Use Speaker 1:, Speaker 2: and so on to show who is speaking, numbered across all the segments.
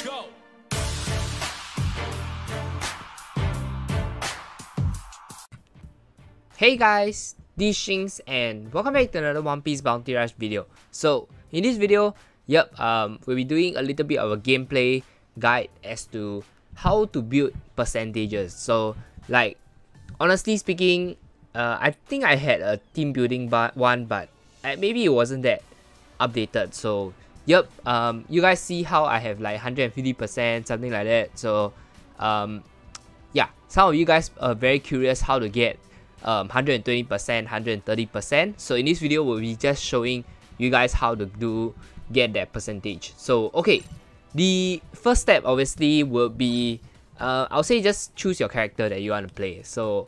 Speaker 1: go.
Speaker 2: Hey guys, this is Shinx and welcome back to another One Piece Bounty Rush video. So in this video, we'll be doing a little bit of a gameplay guide as to how to build percentages. So like honestly speaking, I think I had a team building one, but maybe it wasn't that updated. So you guys see how I have like 150%, something like that. So yeah, some of you guys are very curious how to get 120%, 130%. So in this video, we'll be just showing you guys how to get that percentage. So okay, the first step obviously will be I'll say just choose your character that you want to play. So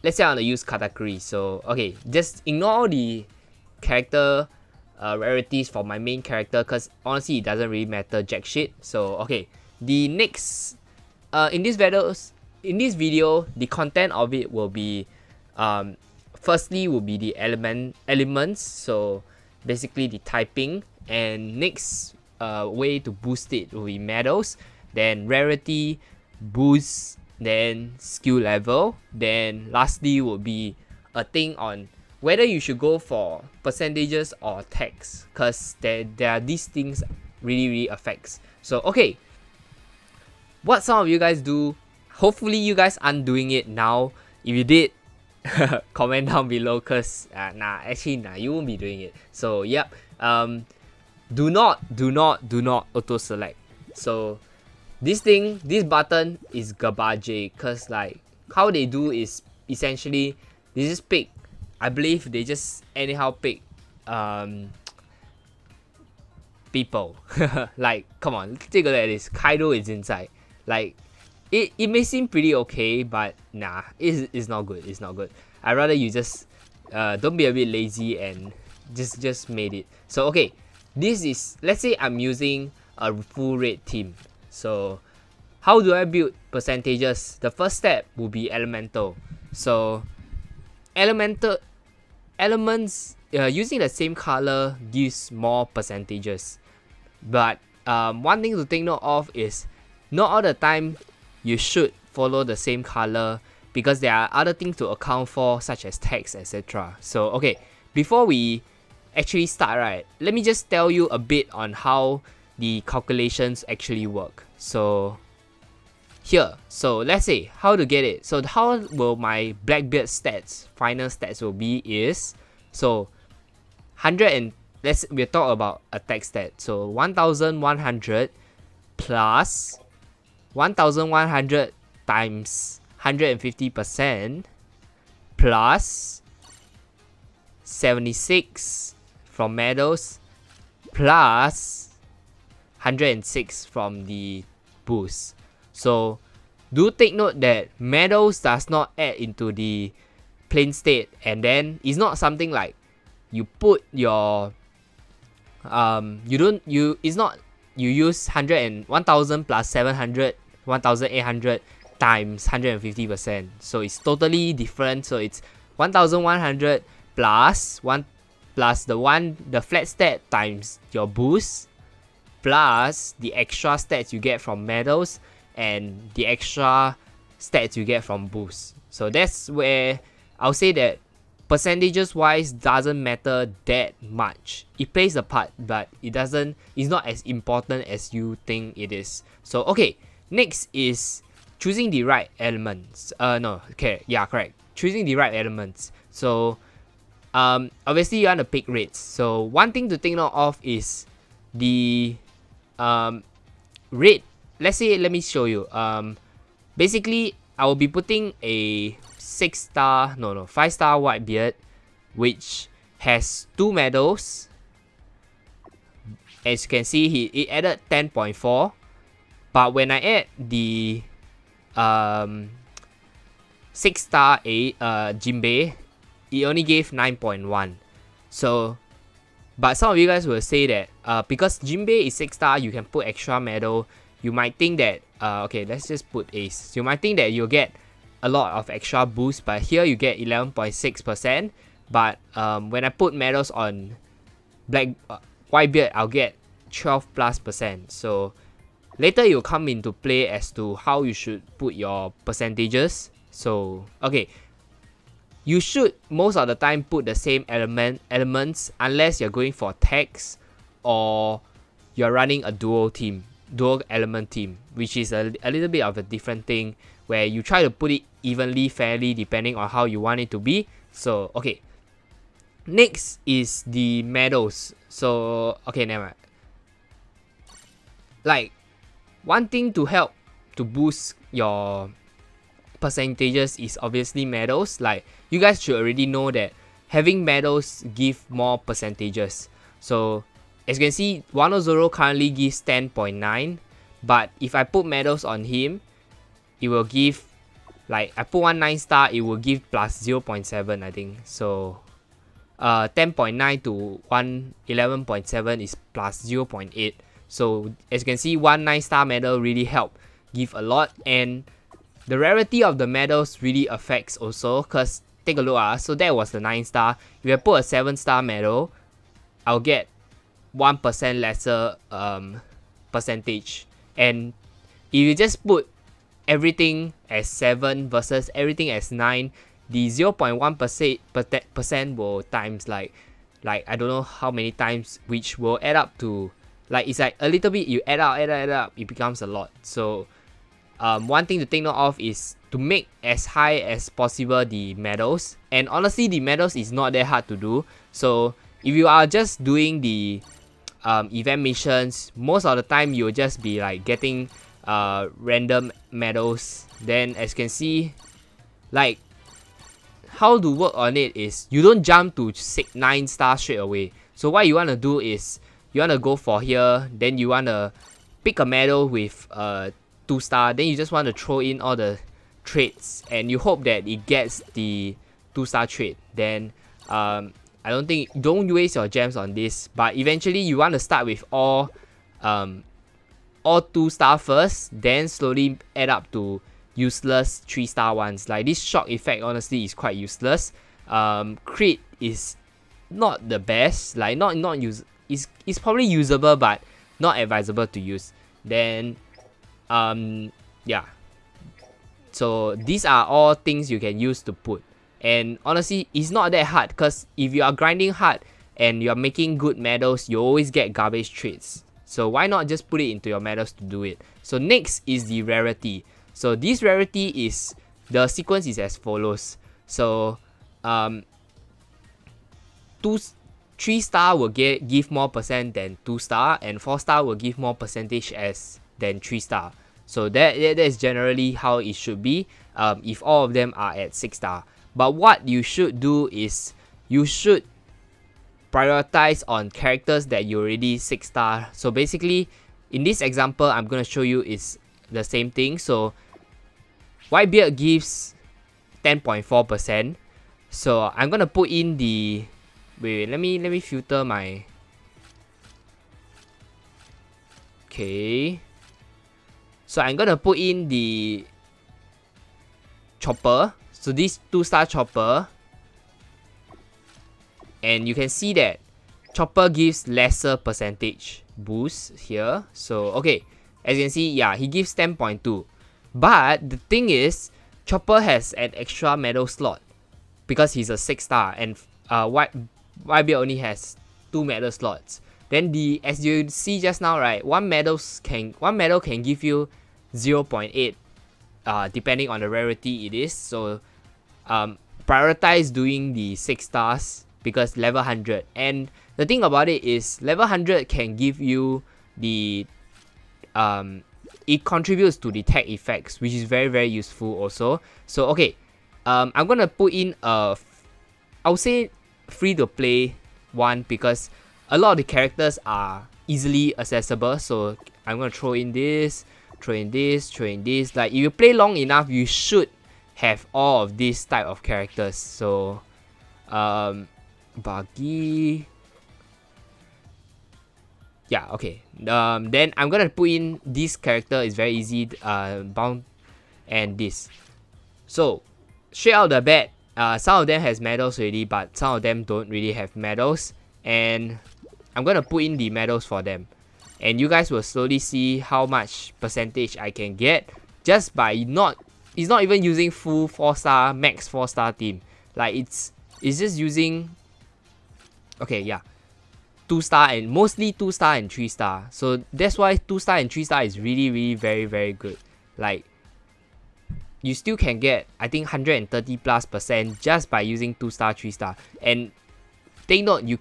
Speaker 2: let's say I want to use Katakuri. So okay, just ignore all the character rarities for my main character, because honestly it doesn't really matter jack shit. So okay, the next in this video, the content of it will be firstly will be the elements, so basically the typing, and next way to boost it will be medals, then rarity, boost, then skill level, then lastly will be a thing on whether you should go for percentages or tags, because there are these things really affects. So okay, what some of you guys do, hopefully you guys aren't doing it now. If you did, comment down below, cause you won't be doing it. So yep, do not auto select. So this button is garbage, cause like how they do is essentially they just pick, I believe they just anyhow pick people. Like come on, take a look at this. Kaido is inside. Like it may seem pretty okay, but nah, it's not good. It's not good. I'd rather you just don't be a bit lazy and just made it. So okay, this is, let's say I'm using a full red team. So how do I build percentages? The first step will be elemental. So elements using the same color gives more percentages. But one thing to take note of is not all the time you should follow the same color, because there are other things to account for, such as tags, etc. So okay, before we actually start, right, let me just tell you a bit on how the calculations actually work. So here, so let's say how to get it. So how will my Blackbeard stats, final stats will be is, so 100, and we'll talk about attack stat. So 1100 plus 1100 times 150% plus 76 from medals plus 106 from the boost. So do take note that medals does not add into the plain state, and then it's not something like you put your you use 1000 plus 700, 1800 times 150%. So it's totally different. So it's 1100 plus the flat stat times your boost plus the extra stats you get from medals and the extra stats you get from boost. So that's where I'll say that percentages wise doesn't matter that much. It plays a part, but it's not as important as you think it is. So okay, next is choosing the right elements. Correct. Choosing the right elements. So obviously you want to pick rates. So one thing to take note of is the rate. Let me show you. Basically I will be putting a 5-star Whitebeard, which has 2 medals. As you can see, it added 10.4, but when I add the 6-star Jinbei, it only gave 9.1. So but some of you guys will say that because Jinbei is 6-star, you can put extra medal. You might think that okay, let's just put ace. You might think that you'll get a lot of extra boost, but here you get 11.6%. But when I put medals on Whitebeard, I'll get 12+%. So later it will come into play as to how you should put your percentages. So okay, you should most of the time put the same elements unless you're going for tags or you're running a dual element team, which is a little bit of a different thing where you try to put it evenly, fairly, depending on how you want it to be. So okay, next is the medals. So okay, never mind. Like, one thing to help to boost your percentages is obviously medals. Like, you guys should already know that having medals give more percentages. So as you can see, 100 currently gives 10.9, but if I put medals on him, it will give, like, I put one 9-star, it will give plus 0.7, I think. So 10.9 to 11.7 is plus 0.8. So as you can see, one 9-star medal really help give a lot, and the rarity of the medals really affects also, because take a look, so that was the 9-star. If I put a 7-star medal, I'll get 1% lesser percentage. And if you just put everything as 7 versus everything as 9, the 0.1% will times like I don't know how many times, which will add up to, like, it's like a little bit, you add up, it becomes a lot. So one thing to take note of is to make as high as possible the medals. And honestly, the medals is not that hard to do. So if you are just doing the event missions, most of the time you'll just be like getting random medals. Then as you can see, like, how to work on it is you don't jump to 9 stars straight away. So what you want to do is you want to go for here, then you want to pick a medal with 2-star, then you just want to throw in all the traits and you hope that it gets the 2-star trait. Then don't waste your gems on this, but eventually you want to start with all 2-star first, then slowly add up to useless 3-star ones. Like, this shock effect honestly is quite useless. Crit is not the best, like it's probably usable but not advisable to use. Then yeah, so these are all things you can use to put. And honestly, it's not that hard, because if you are grinding hard and you're making good medals, you always get garbage traits. So why not just put it into your medals to do it? So next is the rarity. So this rarity is, the sequence is as follows. So 3-star will give more percent than 2-star, and 4-star will give more percentage than 3-star. So that is generally how it should be if all of them are at 6-star. But what you should do is you should prioritize on characters that you already 6-star. So basically, in this example I'm gonna show you is the same thing. So Whitebeard gives 10.4%. So I'm gonna put in the, wait, let me filter my, okay. So I'm gonna put in the chopper. So this 2-star chopper, and you can see that chopper gives lesser percentage boost here. So okay, as you can see, yeah, he gives 10.2. But the thing is, chopper has an extra medal slot because he's a 6-star, and Whitebeard only has 2 medal slots. Then as you see just now, right, one medal can give you 0.8 depending on the rarity it is. So prioritize doing the 6-stars because level 100. And the thing about it is, level 100 can give you the it contributes to the tag effects, which is very, very useful also. So okay, I'm gonna put in I would say free to play one, because a lot of the characters are easily accessible. So I'm gonna throw in this. Like, if you play long enough, you should have all of these type of characters. So Buggy, yeah, okay. Then I'm gonna put in this character, is very easy, bound, and this. So straight out the bat, some of them has medals already, but some of them don't really have medals, and I'm gonna put in the medals for them. and you guys will slowly see how much percentage I can get just by it's not even using full 4-star max 4-star team. Like it's just using, okay, yeah, 2-star and mostly 2-star and 3-star. So that's why 2-star and 3-star is really very good. Like you still can get, I think, 130+% just by using 2-star 3-star. And take note, you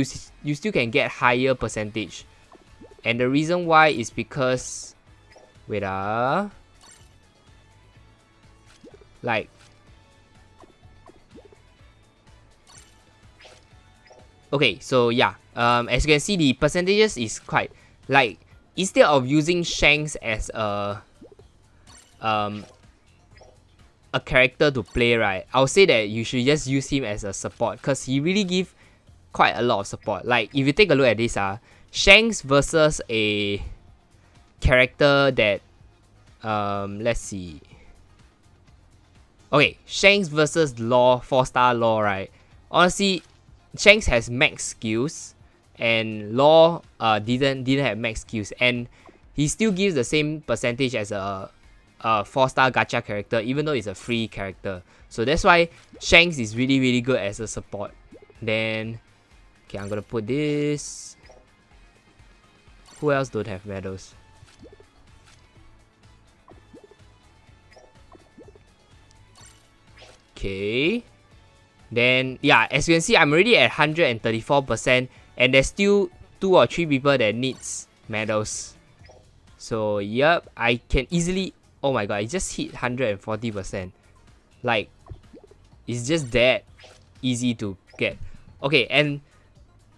Speaker 2: still can get higher percentage. And the reason why is because, wait like, okay, so yeah, as you can see, the percentages is quite, like, instead of using Shanks as a character to play, right, I'll say that you should just use him as a support, because he really give quite a lot of support. Like, if you take a look at this, Shanks versus a character that, let's see. Okay, Shanks versus Law, 4-star Law, right? Honestly, Shanks has max skills, and Law didn't have max skills, and he still gives the same percentage as a 4-star gacha character, even though it's a free character. So that's why Shanks is really good as a support. Then, okay, I'm gonna put this. Who else don't have medals? Okay. Then, yeah, as you can see, I'm already at 134%, and there's still 2 or 3 people that needs medals. So, yep, I can easily, oh my god, I just hit 140%. Like, it's just that easy to get. Okay, and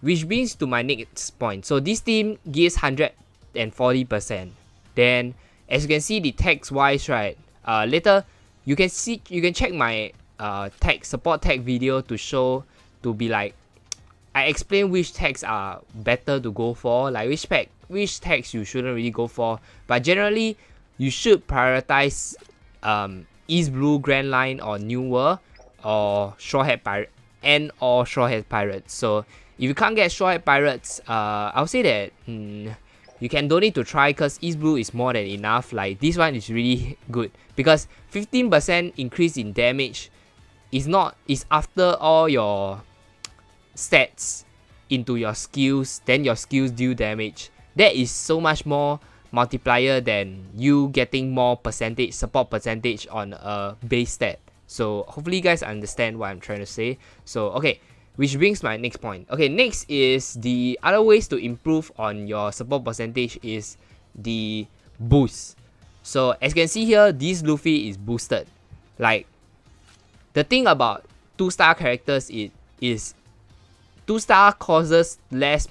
Speaker 2: which brings to my next point. So, this team gives 140%. Then, as you can see, the tags wise, right, later, you can check my support tag video to be like, I explain which tags are better to go for, like which tags you shouldn't really go for. But generally, you should prioritize East Blue, Grand Line, or Newer, or Shawhead Pirate, or Shawhead Pirates. So if you can't get Shawhead Pirates, I'll say that you can donate to try, because East Blue is more than enough. Like, this one is really good because 15% increase in damage is after all your stats into your skills, then your skills deal damage. That is so much more multiplier than you getting more percentage, support percentage on a base stat. So hopefully you guys understand what I'm trying to say. So okay, which brings my next point. Okay, next is the other ways to improve on your support percentage is the boost. So as you can see here, this Luffy is boosted. Like, the thing about 2-star characters is 2-star causes less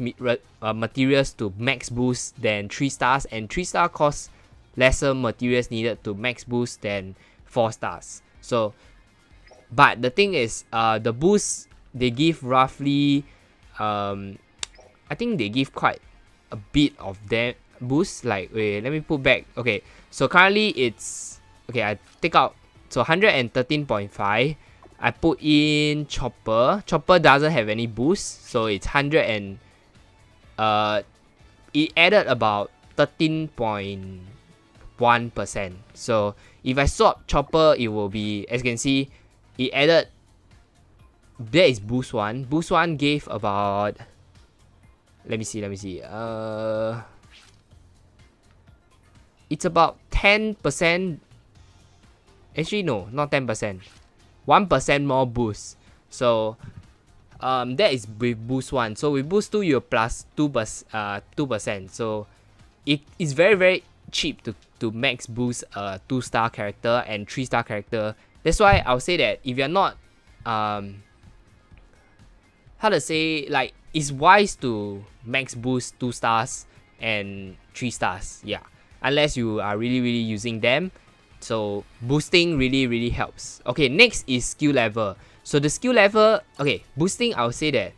Speaker 2: materials to max boost than 3-stars, and 3-star costs lesser materials needed to max boost than 4-stars. So, but the thing is, the boost they give roughly, I think they give quite a bit of that boost. Like, wait, let me put back. Okay, so currently it's, okay, I take out, so 113.5. I put in Chopper. Chopper doesn't have any boost, so it's 100 and it added about 13.1%. So if I swap Chopper, it will be, as you can see, it added, that is boost 1. Boost 1 gave about, let me see. It's about 10%. Actually, no, not 10%. 1% more boost. So that is with boost 1. So with boost 2, you're plus 2%. So it's very cheap to max boost a 2-star character and 3-star character. That's why I'll say that if you're not how to say, like, it's wise to max boost 2-stars and 3-stars. Yeah, unless you are really using them. So boosting really helps. Okay, next is skill level. So the skill level, okay, boosting, I'll say that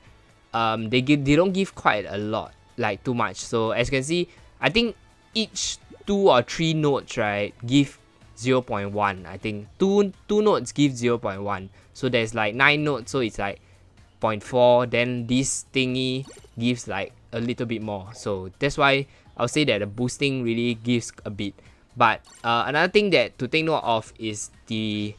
Speaker 2: they don't give quite a lot, like too much. So as you can see, I think each 2 or 3 nodes, right, give 0.1. I think two nodes give 0.1. So there's like 9 nodes, so it's like 0.4. Then this thingy gives like a little bit more. So that's why I'll say that the boosting really gives a bit. But another thing that to take note of is the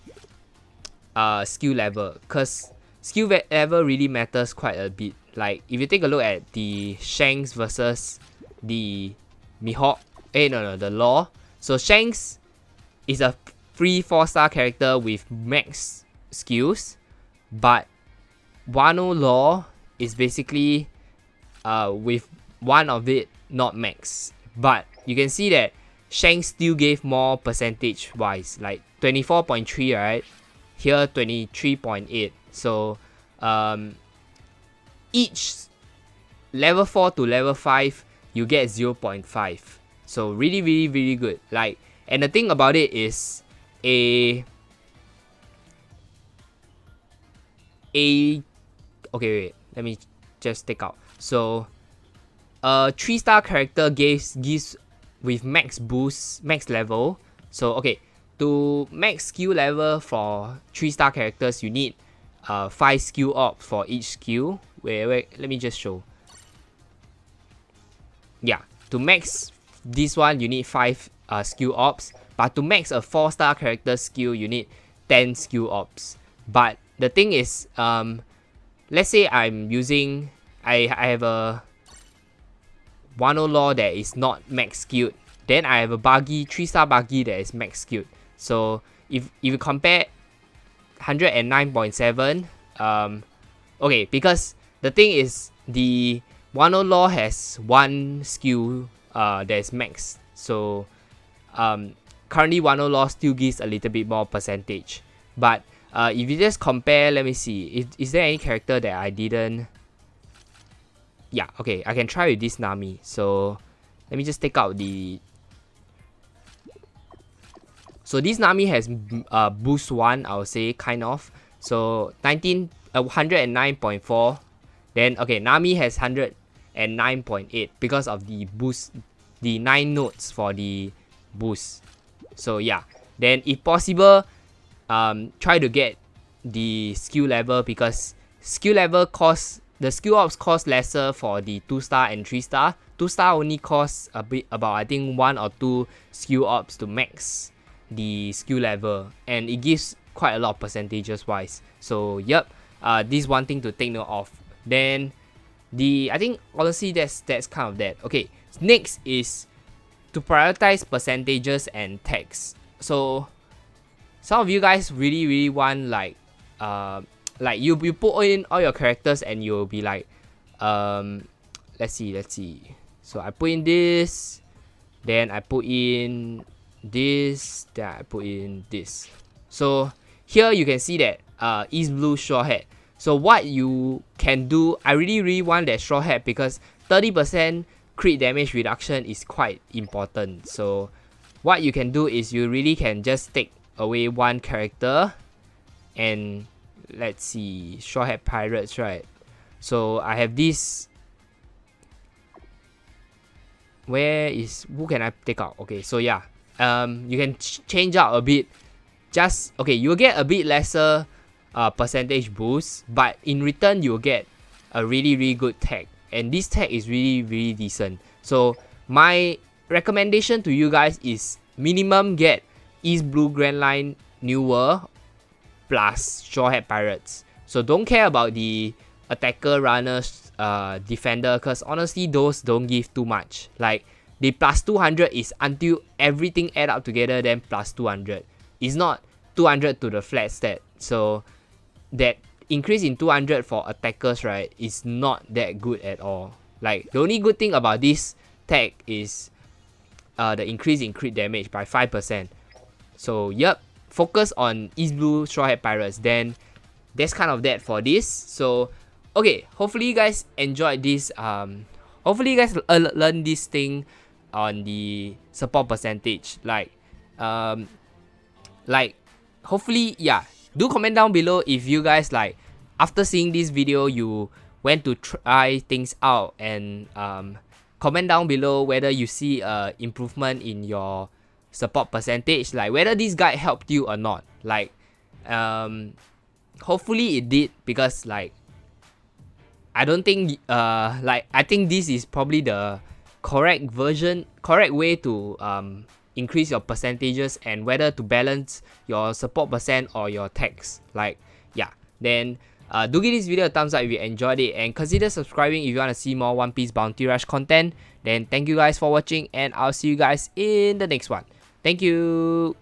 Speaker 2: skill level, because skill level really matters quite a bit. Like if you take a look at the Shanks versus the Mihawk, the Law. So Shanks is a free 4-star character with max skills, but Wano Law is basically with one of it not max. But you can see that Shanks still gave more percentage wise, like 24.3, right? Here 23.8. So each level 4 to level 5 you get 0.5. So really good. Like, and the thing about it is okay, wait, let me just take out. So a 3-star character gives with max boost, max level. So okay, to max skill level for 3-star characters, you need 5 skill ops for each skill. Wait, let me just show. Yeah, to max this one you need 5 skill ops, but to max a 4-star character skill you need 10 skill ops. But the thing is, let's say I'm using, I have a Wano Law that is not max skilled, then I have a buggy, 3-star buggy that is max skilled. So if you compare 109.7, okay, because the thing is the Wano Law has one skill that is max. So currently Wano Law still gives a little bit more percentage. But if you just compare, let me see, is there any character that I didn't? Yeah, okay, I can try with this Nami. So let me just take out the... So this Nami has boost 1, I would say, kind of. So 109.4. Then, okay, Nami has 109.8 because of the boost, the 9 notes for the boost. So yeah, then if possible, try to get the skill level, because skill level costs, the skill ops cost lesser for the 2-star and 3-star. 2-star only costs a bit, about I think 1 or 2 skill ops to max the skill level, and it gives quite a lot of percentages wise. So yep, this is one thing to take note of. Then I think honestly that's kind of that. Okay, next is to prioritize percentages and tags. So some of you guys really want like you put in all your characters and you'll be like, let's see. So I put in this, then I put in this, then I put in this. So here you can see that East Blue Straw Hat. So what you can do, I really want that Straw Hat because 30% crit damage reduction is quite important. So what you can do is you really can just take away one character, and let's see, Straw Hat Pirates, right? So I have this. Who can I take out? Okay, so yeah, you can change out a bit. Just okay, you'll get a bit lesser percentage boost, but in return you'll get a really good tag, and this tag is really decent. So my recommendation to you guys is minimum get East Blue Grand Line New World plus Straw Hat Pirates. So don't care about the attacker, runners, defender, because honestly those don't give too much. Like the plus 200 is until everything add up together, then plus 200. It's not 200 to the flat stat. So that increase in 200 for attackers, right, is not that good at all. Like the only good thing about this tag is the increase in crit damage by 5%. So yep, focus on East Blue Straw Hat Pirates. Then that's kind of that for this. So okay, hopefully you guys enjoyed this. Hopefully you guys learn this thing on the support percentage. Like hopefully, yeah. Do comment down below if you guys like, after seeing this video, you went to try things out, and comment down below whether you see improvement in your support percentage, like whether this guide helped you or not. Like hopefully it did, because like I don't think I think this is probably the correct way to increase your percentages and whether to balance your support percent or your tax. Like, yeah, then do give this video a thumbs up if you enjoyed it, and consider subscribing if you want to see more One Piece Bounty Rush content. Then thank you guys for watching, and I'll see you guys in the next one. Thank you.